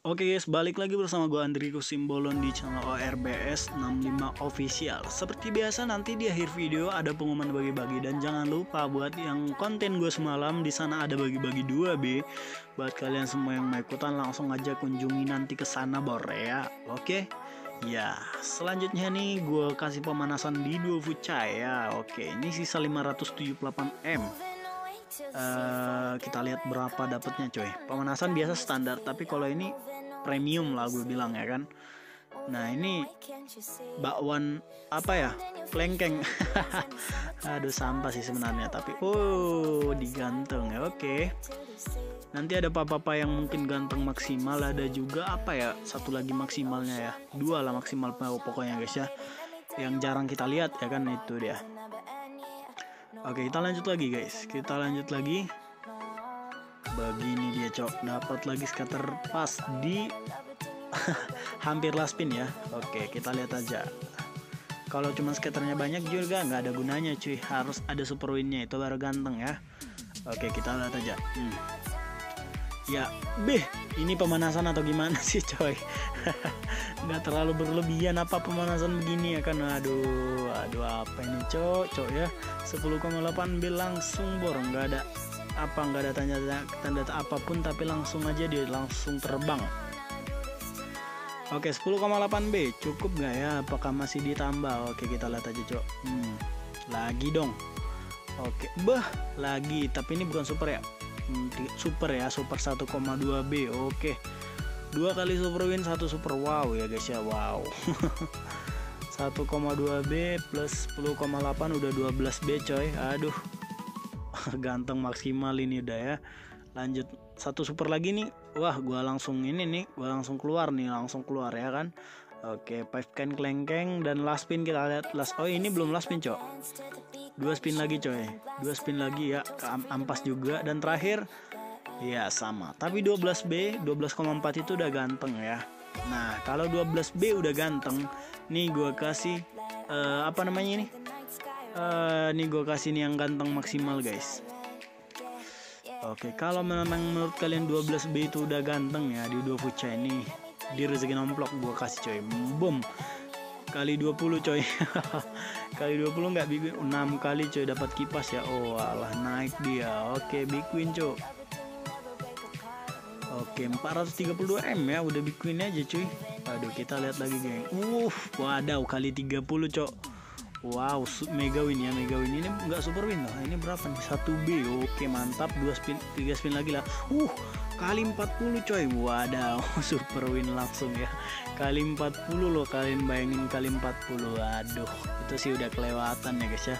Oke guys, balik lagi bersama gue Andriku Simbolon di channel ORBS 65 Official. Seperti biasa nanti di akhir video ada pengumuman bagi-bagi, dan jangan lupa buat yang konten gue semalam di sana ada bagi-bagi 2B. Buat kalian semua yang mau ikutan langsung aja kunjungi nanti ke sana ya. Oke. Ya, selanjutnya nih gue kasih pemanasan di 2 Fucai ya. Oke, ini sisa 578M. Kita lihat berapa dapatnya coy. Pemanasan biasa standar, tapi kalau ini premium lah gue bilang ya kan. Nah ini bakwan apa ya, klengkeng. Aduh sampah sih sebenarnya, tapi digantung ya. Oke, nanti ada papa yang mungkin ganteng maksimal, ada juga apa ya, satu lagi maksimalnya ya, 2 lah maksimal pokoknya guys ya, yang jarang kita lihat ya kan, itu dia. Oke, kita lanjut lagi guys, kita lanjut lagi. Begini dia cok, dapat lagi scatter pas di hampir last spin ya. Oke, kita lihat aja. Kalau cuma scatternya banyak juga nggak ada gunanya cuy, harus ada super winnya, itu baru ganteng ya. Oke, kita lihat aja. Ya, ini pemanasan atau gimana sih coy? Nggak terlalu berlebihan apa pemanasan begini ya kan? Aduh apa ini cok ya? 10,8 B langsung bor, nggak ada tanda apapun, tapi langsung aja dia langsung terbang. Oke, 10,8 B cukup nggak ya? Apakah masih ditambah? Oke, kita lihat aja cok. Lagi dong. Oke, lagi, tapi ini bukan super ya. Super 1,2 B. Oke, 2 kali super win, 1 super wow ya guys ya. Wow. 1,2 B plus 10,8 udah 12 B coy. Aduh. Ganteng maksimal ini udah ya. Lanjut 1 super lagi nih. Wah, gua langsung keluar ya kan. Oke, 5 can klengkeng, dan last spin kita lihat. Ini belum last spin cok. 2 spin lagi coy, 2 spin lagi ya, ampas juga, dan terakhir ya sama, tapi 12B 12,4 itu udah ganteng ya. Nah kalau 12B udah ganteng nih, gue kasih apa namanya ini, nih gue kasih nih yang ganteng maksimal guys. Oke, kalau memang menurut kalian 12B itu udah ganteng ya, di 2 Fucai ini di rezeki nomplok gue kasih coy, boom, kali 20 coy. Kali 20 nggak big win, 6 kali coy dapat kipas ya. Oh alah, naik dia. Oke, big win coy. Oke, 432M ya, udah big win aja cuy. Aduh, kita lihat lagi geng. Wadaw, kali 30 cok. Wow, mega win ya, mega win. Ini nggak super win loh. Ini berapa nih? 1B. Oke, mantap. 2 spin, 3 spin lagi lah. Kali 40 coy. Wadaw, super win langsung ya. Kali 40 loh, kalian bayangin kali 40. Aduh, itu sih udah kelewatan ya guys ya.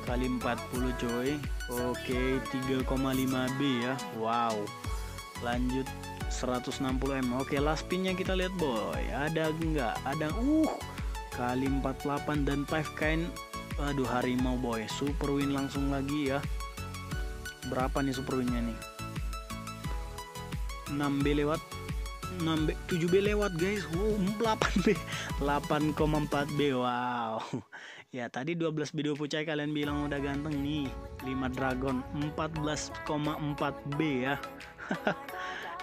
Kali 40 coy. Oke, 3,5B ya. Wow. Lanjut 160M. Oke, last spinnya kita lihat boy. Ada enggak? Ada. Kali 48 dan 5 kain. Aduh, harimau boy. Super win langsung lagi ya. Berapa nih super winnya nih? 6B lewat, 6B, 7B lewat guys. 8B, 8,4B. Wow. Ya, tadi 12B 2 Fucai kalian bilang udah ganteng nih. 5 dragon, 14,4B ya.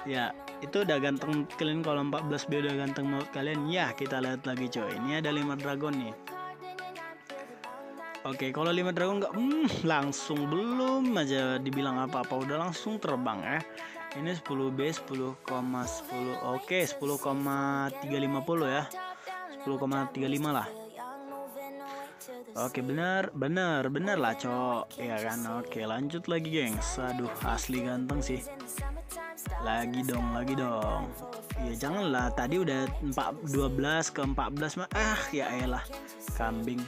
Ya, itu udah ganteng kalian. Kalau 14B udah ganteng menurut kalian ya. Kita lihat lagi coy. Ini ada 5 dragon nih. Oke, kalau 5 dragon nggak langsung, belum aja dibilang apa-apa udah langsung terbang ya. Ini 10B 10,10. Oke, 10,350 ya. 10,35 lah. Oke, benar lah cok ya kan. Oke, lanjut lagi gengs. Aduh, asli ganteng sih. Lagi dong. Ya janganlah, tadi udah 12 ke 14 mah. Ya elah, kambing.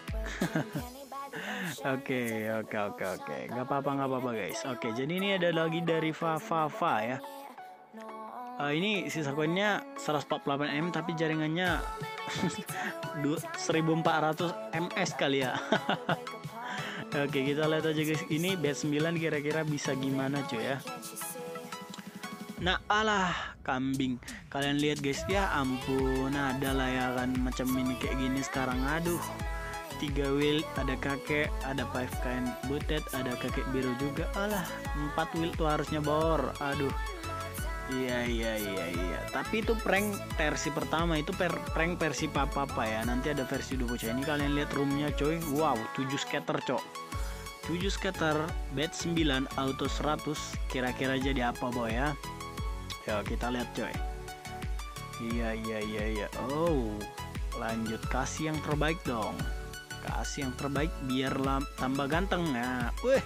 Oke, nggak apa-apa guys. Oke, jadi ini ada lagi dari Fafa ya. Ini sisa koinnya 148M, tapi jaringannya 1400 ms kali ya. Oke, kita lihat aja guys. Ini bet 9 kira-kira bisa gimana cuy ya. Nah alah, kambing. Kalian lihat guys ya, ampun, ada lah ya kan macam ini kayak gini sekarang. Aduh, 3 wheel, ada kakek, ada 5 kain butet, ada kakek biru juga. Alah, 4 wheel tuh harusnya bor. Aduh, Iya. Tapi itu prank versi pertama, itu prank versi papa ya. Nanti ada versi 2 bocah. Ini kalian lihat roomnya coy. Wow, 7 skater cok. 7 skater, bed 9, auto 100. Kira-kira jadi apa boy ya? Yuk kita lihat coy. Iya. Oh, lanjut kasih yang terbaik dong. Kasih yang terbaik biar tambah ganteng ya. Wih,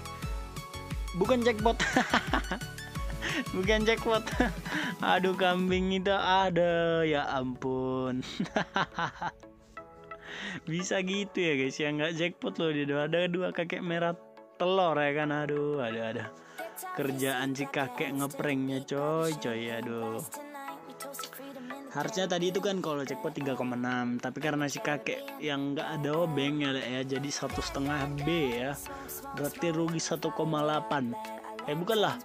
bukan jackpot. Bukan jackpot. Aduh kambing itu ada, ya ampun. Bisa gitu ya guys ya, nggak jackpot loh. Dia ada 2 kakek merah telur ya kan. Aduh ada kerjaan si kakek ngepranknya coy. Aduh, harusnya tadi itu kan kalau jackpot 3,6, tapi karena si kakek yang nggak ada obeng ya jadi 1,5 B ya, berarti rugi 1,8. Bukanlah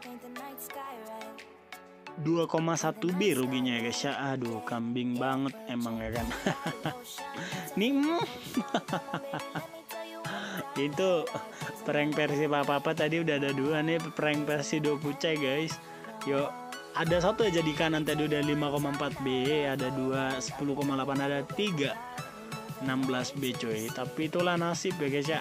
2,1 B ruginya ya guys ya. Aduh kambing banget emang ya kan. Nih itu prank versi papa tadi udah ada 2 nih, prank versi 2 pucai guys. Yuk ada 1 aja di kanan tadi udah 5,4 B, ada 2 10,8, ada 3 16 B coy. Tapi itulah nasib ya guys ya.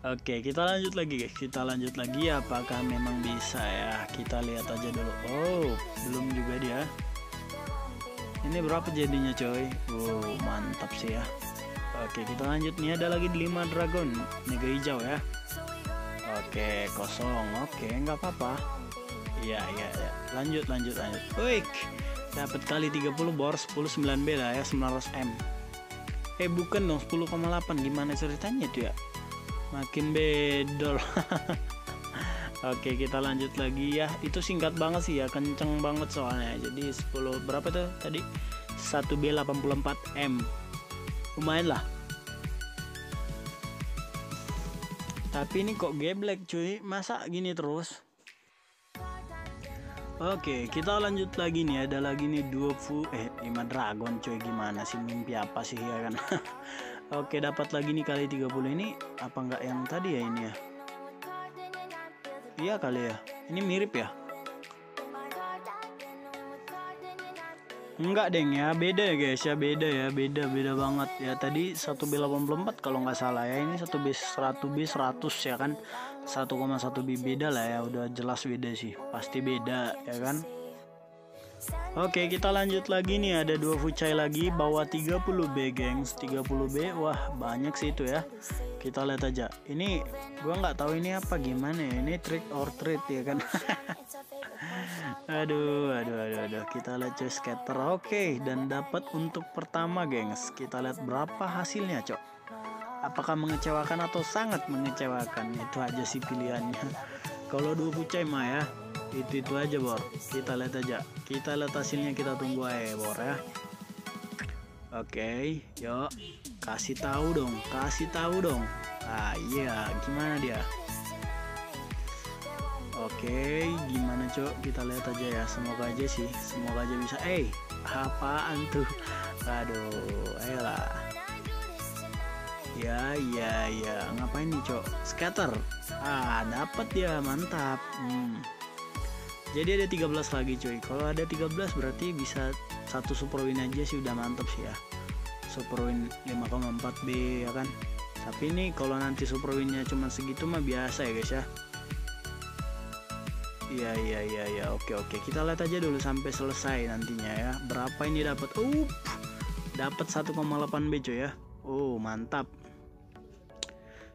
Oke, kita lanjut lagi guys. Kita lanjut lagi, apakah memang bisa ya? Kita lihat aja dulu. Oh, belum juga dia. Ini berapa jadinya coy? Wow, mantap sih ya. Oke, kita lanjut nih, ada lagi 5 dragon mega hijau ya. Oke, kosong. Oke, nggak apa-apa. Iya. Lanjut. Wih, dapat kali 30 bor 10,9 B lah ya, 900 M. Bukan dong, 10,8. Gimana ceritanya tuh ya? Makin bedol. Oke, kita lanjut lagi ya. Itu singkat banget sih ya, kenceng banget soalnya. Jadi 10 berapa tuh tadi? 1B 84 M. Lumayan lah. Tapi ini kok geblek cuy, masa gini terus? Oke, kita lanjut lagi nih, ada lagi nih 5 dragon coy, gimana sih, mimpi apa sih ya kan? Oke, dapat lagi nih kali 30. Ini apa enggak yang tadi ya ini ya? Iya kali ya. Ini mirip ya? Enggak deng ya, beda ya guys ya, beda banget ya. Tadi 1B84 kalau nggak salah ya, ini 1B100 ya kan, 1,1 B beda lah ya, udah jelas beda sih, pasti beda ya kan. Oke, kita lanjut lagi nih, ada 2 fucai lagi, bawa 30B gengs, 30B, wah banyak sih itu ya. Kita lihat aja, ini gua nggak tahu ini apa gimana ya, ini trick or treat ya kan. Aduh, kita lihat coy skater. Oke, dan dapat untuk pertama gengs, kita lihat berapa hasilnya cok. Apakah mengecewakan atau sangat mengecewakan, itu aja sih pilihannya. Kalau 2 fucai mah ya itu aja bor, kita lihat aja, kita lihat hasilnya, kita tunggu aja bor ya. Oke, yuk kasih tahu dong. Iya, gimana dia? Oke, gimana cok, kita lihat aja ya, semoga aja bisa. Apaan tuh? Aduh, ayolah. Ya, ngapain nih cok? Scatter. Dapat ya, mantap. Jadi ada 13 lagi coy. Kalau ada 13 berarti bisa 1 super win aja sih, udah mantap sih ya. Super win 5,4 B ya kan. Tapi ini kalau nanti super winnya cuma segitu mah biasa ya guys ya. Iya. Oke. Kita lihat aja dulu sampai selesai nantinya ya. Berapa ini dapat? Dapat 1,8 B coy ya. Oh, mantap.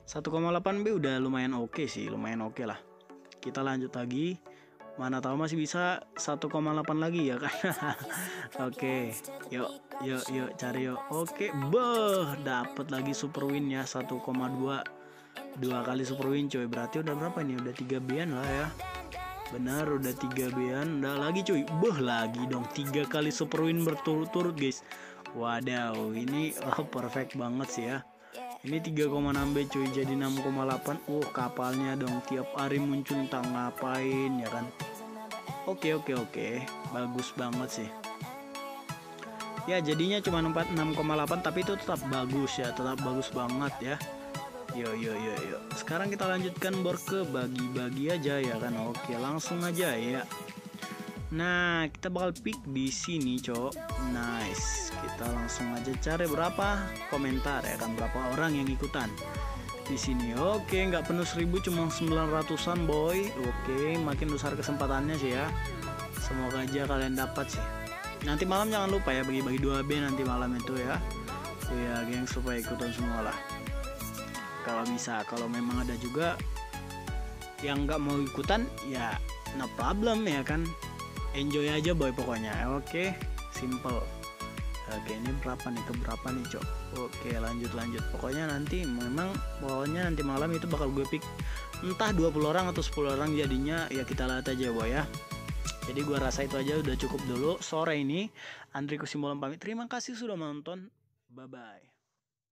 1,8 B udah lumayan oke sih, lumayan oke lah. Kita lanjut lagi. Mana tahu masih bisa 1,8 lagi ya kan. Oke, yuk cari yuk. Oke, dapat lagi super win ya, 1,2. 2 kali super win coy, berarti udah berapa nih? Udah 3 B-an lah ya. Benar, udah 3 B-an. Udah lagi coy. Lagi dong 3 kali super win berturut-turut guys. Wadaw, ini perfect banget sih ya. Ini 3,6 B cuy, jadi 6,8. Kapalnya dong tiap hari muncul, entah ngapain ya kan. Oke. Bagus banget sih. Ya jadinya cuma 6,8, tapi itu tetap bagus ya, tetap bagus banget ya. Yo. Sekarang kita lanjutkan bor ke bagi-bagi aja ya kan. Oke, langsung aja ya. Nah, kita bakal pick di sini, Cok. Nice. Kita langsung aja cari berapa komentar ya kan, berapa orang yang ikutan di sini. Oke, nggak penuh 1000, cuma 900-an, boy. Oke, makin besar kesempatannya sih ya. Semoga aja kalian dapat sih. Nanti malam jangan lupa ya bagi-bagi 2B nanti malam itu ya. Ya, geng, supaya ikutan semua lah. Kalau bisa, kalau memang ada juga yang nggak mau ikutan ya no problem ya kan, enjoy aja boy pokoknya. Oke, simple. Oke, ini berapa nih, keberapa nih, Cok? Oke, lanjut. Pokoknya nanti malam itu bakal gue pick entah 20 orang atau 10 orang jadinya, ya kita lihat aja boy ya. Jadi gue rasa itu aja udah cukup dulu sore ini. Andri Kusimbolan pamit. Terima kasih sudah menonton. Bye bye.